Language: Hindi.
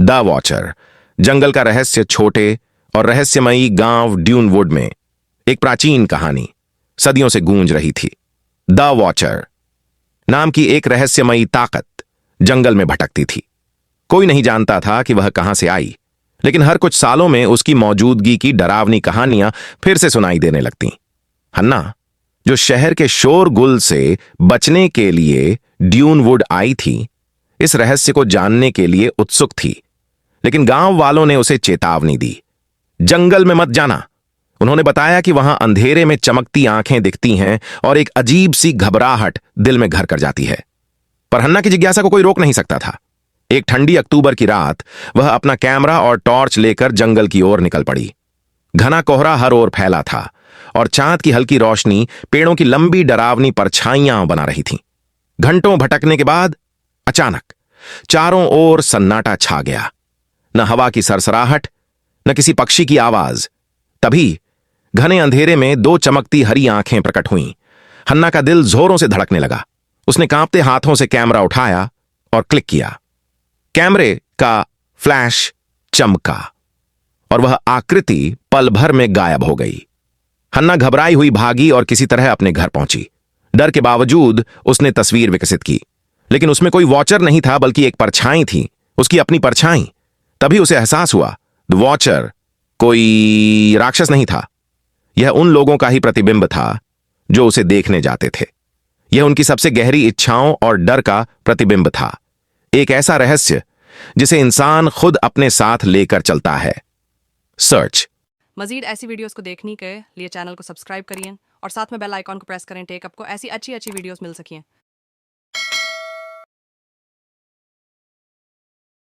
द वॉचर, जंगल का रहस्य छोटे और रहस्यमयी गांव ड्यूनवुड में एक प्राचीन कहानी सदियों से गूंज रही थी। द वॉचर नाम की एक रहस्यमयी ताकत जंगल में भटकती थी। कोई नहीं जानता था कि वह कहां से आई, लेकिन हर कुछ सालों में उसकी मौजूदगी की डरावनी कहानियां फिर से सुनाई देने लगती। हन्ना, जो शहर के शोरगुल से बचने के लिए ड्यूनवुड आई थी, इस रहस्य को जानने के लिए उत्सुक थी, लेकिन गांव वालों ने उसे चेतावनी दी, जंगल में मत जाना। उन्होंने बताया कि वहां अंधेरे में चमकती आंखें दिखती हैं और एक अजीब सी घबराहट दिल में घर कर जाती है। पर हन्ना की जिज्ञासा को कोई रोक नहीं सकता था। एक ठंडी अक्टूबर की रात वह अपना कैमरा और टॉर्च लेकर जंगल की ओर निकल पड़ी। घना कोहरा हर ओर फैला था और चांद की हल्की रोशनी पेड़ों की लंबी डरावनी परछाइयां बना रही थी। घंटों भटकने के बाद अचानक चारों ओर सन्नाटा छा गया। न हवा की सरसराहट, न किसी पक्षी की आवाज। तभी घने अंधेरे में दो चमकती हरी आंखें प्रकट हुईं। हन्ना का दिल जोरों से धड़कने लगा। उसने कांपते हाथों से कैमरा उठाया और क्लिक किया। कैमरे का फ्लैश चमका और वह आकृति पल भर में गायब हो गई। हन्ना घबराई हुई भागी और किसी तरह अपने घर पहुंची। डर के बावजूद उसने तस्वीर विकसित की, लेकिन उसमें कोई वॉचर नहीं था, बल्कि एक परछाई थी, उसकी अपनी परछाई। तभी उसे एहसास हुआ, द वॉचर कोई राक्षस नहीं था। यह उन लोगों का ही प्रतिबिंब था जो उसे देखने जाते थे। यह उनकी सबसे गहरी इच्छाओं और डर का प्रतिबिंब था। एक ऐसा रहस्य जिसे इंसान खुद अपने साथ लेकर चलता है। सर्च। मजीद ऐसी वीडियोस को देखने के लिए चैनल को सब्सक्राइब करिए और साथ में बेल आइकॉन को प्रेस करें, टेक आपको ऐसी अच्छी वीडियोस मिल सकें।